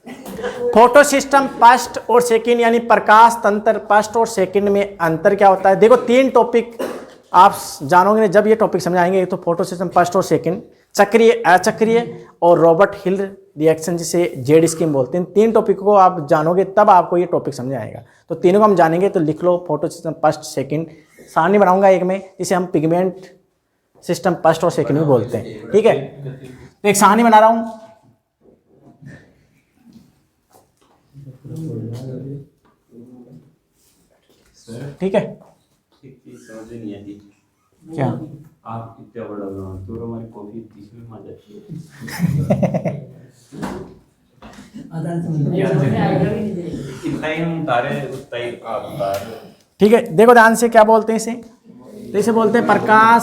Photo system first और second यानी प्रकाश तंत्र फर्स्ट और सेकंड में अंतर क्या होता है। देखो 3 टॉपिक आप जानोगे जब ये टॉपिक समझाएंगे। तो फोटो सिस्टम फर्स्ट और सेकंड, चक्रीय अचक्रीय और रॉबर्ट हिल रिएक्शन जिसे जेड स्कीम बोलते हैं। 3 टॉपिक को आप जानोगे तब आपको ये टॉपिक समझ आएगा। तो तीनों को हम जानेंगे। तो लिख लो फोटो सिस्टम फर्स्ट सेकंड। सारणी बनाऊंगा एक में जिसे हम पिगमेंट सिस्टम फर्स्ट और सेकंड में बोलते हैं। ठीक है, तो एक सारणी बना रहा हूं। ठीक है, क्या आप इतना बड़ा तो हमारी कॉफी 30 में आ जाती है। इतना ही हम उतारे उतना ही आप उतार। ठीक है, देखो ध्यान से क्या बोलते हैं इसे। तो इसे बोलते हैं प्रकाश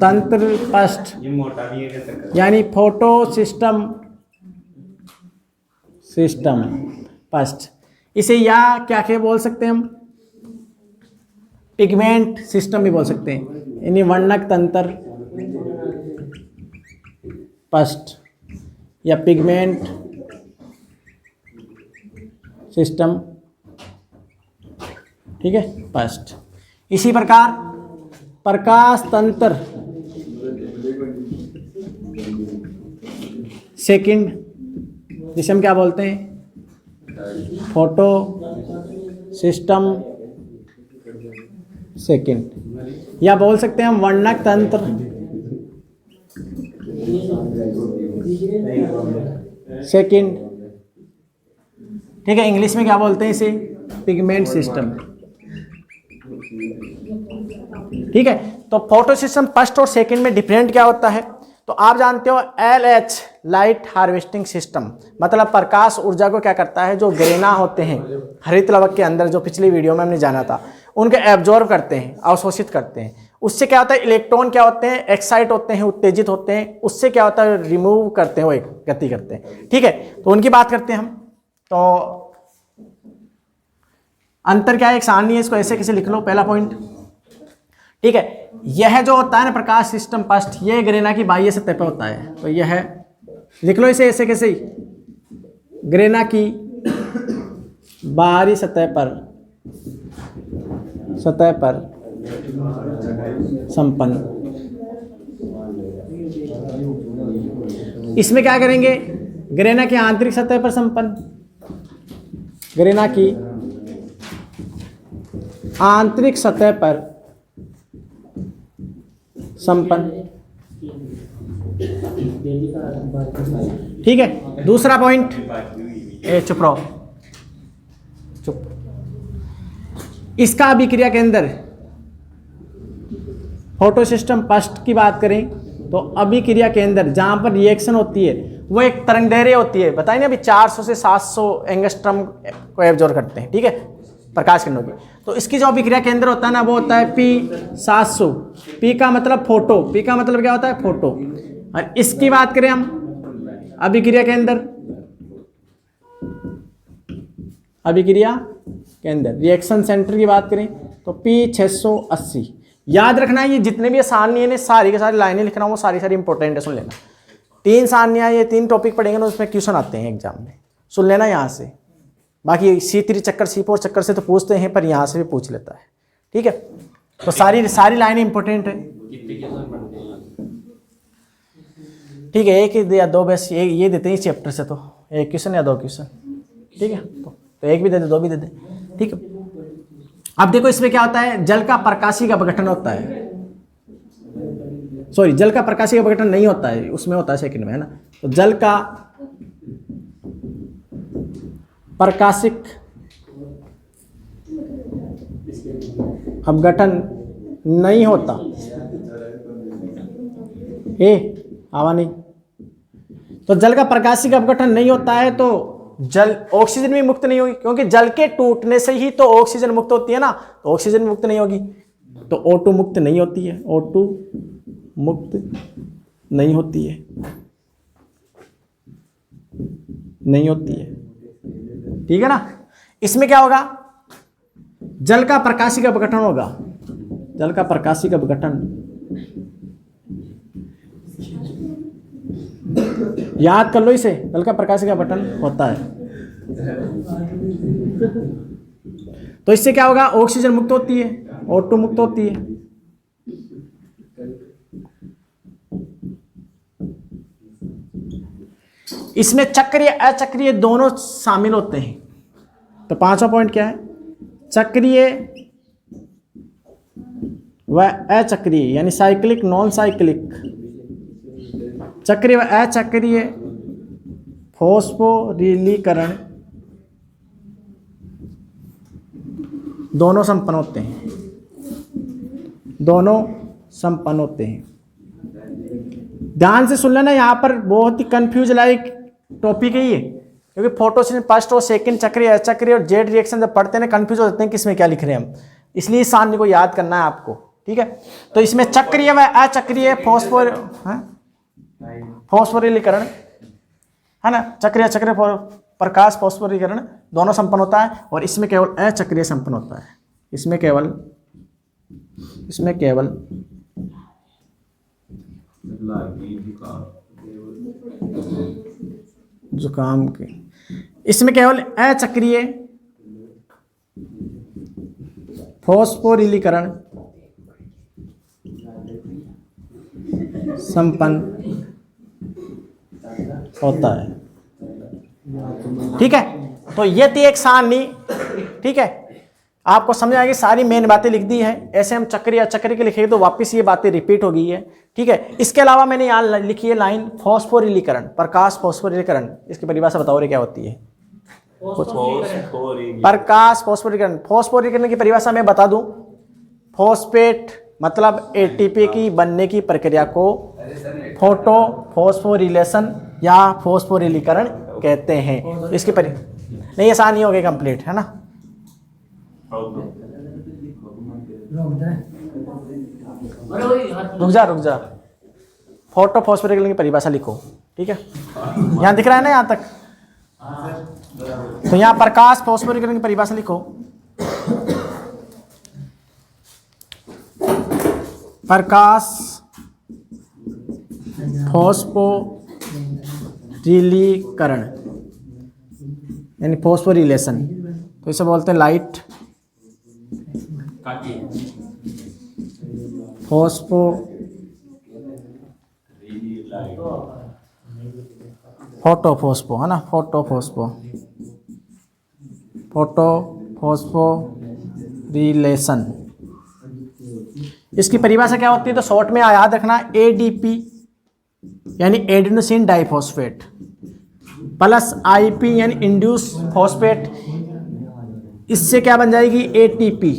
तंत्र फर्स्ट ये मोटा भी है यानी फोटो सिस्टम फर्स्ट। इसे या क्या क्या बोल सकते हैं हम, पिगमेंट सिस्टम भी बोल सकते हैं यानी वर्णक तंत्र फर्स्ट या पिगमेंट सिस्टम। ठीक है, फर्स्ट। इसी प्रकार प्रकाश तंत्र सेकंड जिसे हम क्या बोलते हैं, फोटो सिस्टम सेकंड, या बोल सकते हैं हम वर्णक तंत्र सेकंड। ठीक है, इंग्लिश में क्या बोलते हैं इसे, पिगमेंट सिस्टम। ठीक है, तो फोटो सिस्टम फर्स्ट और सेकंड में डिफरेंट क्या होता है। तो आप जानते हो LH लाइट हार्वेस्टिंग सिस्टम मतलब प्रकाश ऊर्जा को क्या करता है, जो ग्रेना होते हैं हरित लवक के अंदर, जो पिछली वीडियो में हमने जाना था, उनको एब्जॉर्ब करते हैं, अवशोषित करते हैं। उससे क्या होता है, इलेक्ट्रॉन क्या होते हैं, एक्साइट होते हैं, उत्तेजित होते हैं। उससे क्या होता है, रिमूव करते हैं, वो गति करते हैं। ठीक है, तो उनकी बात करते हैं हम। तो अंतर क्या है, एक सारणी है, इसको ऐसे कैसे लिख लो, पहला पॉइंट। ठीक है, यह जो होता है ना प्रकाश सिस्टम फर्स्ट, ये ग्रेना की बाह्य सतह पर होता है। तो यह है, लिख लो इसे ऐसे कैसे, ग्रेना की बाहरी सतह पर संपन्न। इसमें क्या करेंगे, ग्रेना की आंतरिक सतह पर संपन्न, ग्रेना की आंतरिक सतह पर संपन्न। ठीक है, दूसरा पॉइंट, चुप रहो, चुप। इसका अभिक्रिया केंद्र, फोटो सिस्टम फर्स्ट की बात करें तो अभिक्रिया केंद्र जहां पर रिएक्शन होती है वो एक तरंगदैर्घ्य होती है, बताइए ना अभी 400 से 700 एंगस्ट्रम को एब्जॉर्ब करते हैं। ठीक है, प्रकाश किरणों की। तो इसकी जो अभिक्रिया केंद्र होता है ना, वो होता है P700। P का मतलब फोटो, P का मतलब क्या होता है, फोटो। और इसकी बात करें हम अभिक्रिया केंद्र, अभिक्रिया केंद्र रिएक्शन सेंटर की बात करें तो P680। याद रखना है, ये जितने भी सारणी है सारी के सारी लाइनें लिख रहा हूँ, वो सारी सारी इंपॉर्टेंट है, सुन लेना। 3 सारणियाँ, ये 3 टॉपिक पढ़ेंगे ना, उसमें क्वेश्चन आते हैं एग्जाम में, सुन लेना यहाँ से। बाकी C3 चक्कर C4 चक्कर से तो पूछते हैं, पर यहाँ से भी पूछ लेता है। ठीक है, तो सारी लाइनें इंपॉर्टेंट है। ठीक है, एक या दो बस ये देते हैं इस चैप्टर से, तो 1 क्वेश्चन या 2 क्वेश्चन। ठीक है, तो 1 भी दे दे, 2 भी दे दे। ठीक है, अब देखो इसमें क्या होता है, जल का प्रकाशिक अपघटन होता है। सॉरी, जल का प्रकाशिक अपघटन नहीं होता है, उसमें होता है सेकंड में, है ना। तो जल का प्रकाशिक अपघटन नहीं होता, आवा नहीं। तो जल का प्रकाशिक अपघटन नहीं होता है, तो जल ऑक्सीजन भी मुक्त नहीं होगी, क्योंकि जल के टूटने से ही तो ऑक्सीजन मुक्त होती है ना, तो ऑक्सीजन मुक्त नहीं होगी, तो O2 मुक्त नहीं होती है, O2 मुक्त नहीं होती है, नहीं होती है। ठीक है ना। इसमें क्या होगा, जल का प्रकाशिक अपघटन होगा, जल का प्रकाशिक अपघटन याद कर लो इसे, हल्का प्रकाश का बटन होता है। तो इससे क्या होगा, ऑक्सीजन मुक्त होती है, O2 मुक्त होती है। इसमें चक्रीय अचक्रीय दोनों शामिल होते हैं। तो पांचवा पॉइंट क्या है, चक्रीय व अचक्रीय यानी साइक्लिक नॉन साइक्लिक, चक्रीय व अचक्रीय फॉस्फोरिलीकरण दोनों संपन्न होते हैं, दोनों संपन्न होते हैं। ध्यान से सुन लेना, यहाँ पर बहुत ही कंफ्यूज लाइक टॉपिक है ये, क्योंकि फोटोसिंथेसिस फर्स्ट और सेकंड, चक्रीय अचक्रीय और जेट रिएक्शन जब पढ़ते हैं ना कंफ्यूज हो जाते हैं किसमें क्या लिख रहे हैं हम, इसलिए इस सारणी को याद करना है आपको, ठीक है। तो इसमें चक्रीय व अचक्रीय फॉस्फोरिलीकरण है ना, चक्रीय अचक्रीय प्रकाश फॉस्फोरिलीकरण दोनों संपन्न होता है, और इसमें केवल अचक्रीय संपन्न होता है। इसमें केवल जुकाम के, इसमें केवल अचक्रीय फॉस्फोरिलीकरण संपन्न होता है, ठीक है। तो ये थी एक सारणी, ठीक है। आपको समझ आएगी, सारी मेन बातें लिख दी है। ऐसे हम चक्रीय अचक्रीय के लिखेंगे तो वापस ये बातें रिपीट हो गई है, ठीक है। इसके अलावा मैंने यहाँ लिखी है लाइन फॉस्फोरिलीकरण, प्रकाश फॉस्फोरिलीकरण, इसकी परिभाषा बताओ रे क्या होती है। प्रकाश फॉस्फोरिलीकरण, फॉस्फोरिलीकरण की परिभाषा मैं बता दूं, फॉस्फेट मतलब एटीपी की बनने की प्रक्रिया को फोटो फॉस्फोरिलेशन या फॉस्फोरिलीकरण कहते हैं। इसकी नहीं, ये आसानी हो गई कंप्लीट, है ना। रुक जा, फोटो फॉस्फोरिलीकरण की परिभाषा लिखो, ठीक है। यहाँ दिख रहा है ना यहाँ तक, तो यहाँ प्रकाश फॉस्फोरिलीकरण की परिभाषा लिखो। प्रकाश फॉस्फोरिलीकरण यानी फॉस्फोरिलेशन, तो इसे बोलते हैं लाइट फोटोफॉस्फो, है ना, फोटोफॉस्फोरिलेशन। इसकी परिभाषा क्या होती है, तो शॉर्ट में याद रखना, एडीपी यानी एडेनोसिन डाइफॉस्फेट प्लस आईपी यानी इंड्यूस फॉस्फेट, इससे क्या बन जाएगी, एटीपी।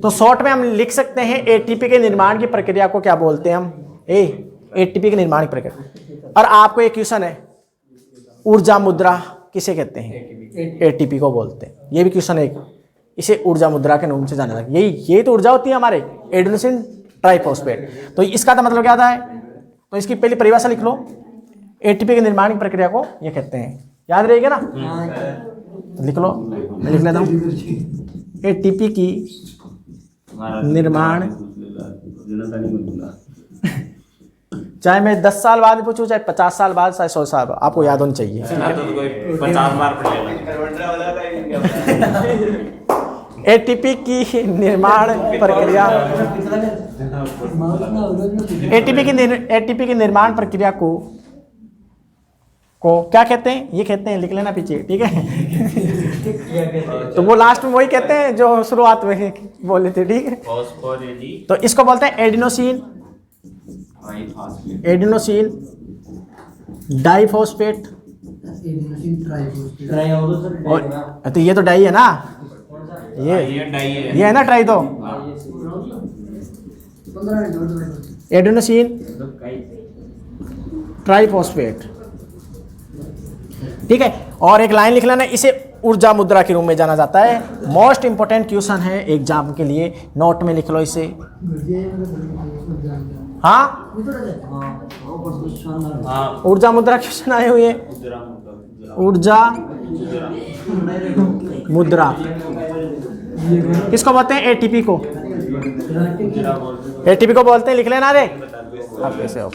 तो शॉर्ट में हम लिख सकते हैं एटीपी के निर्माण की प्रक्रिया को क्या बोलते हैं हम, एटीपी के निर्माण की प्रक्रिया। और आपको एक क्वेश्चन है, ऊर्जा मुद्रा किसे कहते हैं, एटीपी को बोलते हैं। ये भी क्वेश्चन है, इसे ऊर्जा मुद्रा के नाम से जाना जाता है। यही तो ऊर्जा होती है हमारे, एडेनोसिन ट्राइफॉस्फेट। तो इसका तो मतलब क्या था है, तो इसकी पहली परिभाषा लिख लो, एटीपी के निर्माण की प्रक्रिया को ये कहते हैं, याद रहेगा ना। लिख लो, मैं लिख लेता हूँ, एटीपी की निर्माण, चाहे मैं 10 साल बाद पूछूं, चाहे 50 साल बाद, चाहे 100 साल बाद, आपको याद होनी चाहिए। 50 बार एटीपी की निर्माण प्रक्रिया, एटीपी की निर्माण प्रक्रिया को क्या कहते हैं, ये कहते हैं, लिख लेना पीछे, ठीक है। तो वो लास्ट में वही कहते हैं जो शुरुआत में बोले थे, ठीक है। तो इसको बोलते हैं एडेनोसिन डाइफॉस्फेट, तो ये तो डाई है ना, ये है ना ट्राई, तो एडेनोसिन ट्राइफॉस्फेट, ठीक है। और एक लाइन लिख लेना, इसे ऊर्जा मुद्रा के रूप में जाना जाता है। मोस्ट इंपोर्टेंट क्वेश्चन है एग्जाम के लिए, नोट में लिख लो इसे। हाँ, ऊर्जा मुद्रा क्वेश्चन आए हुए हैं, ऊर्जा मुद्रा किसको बोलते हैं, एटीपी को, एटीपी को बोलते हैं, लिख लेना रे आप कैसे हो।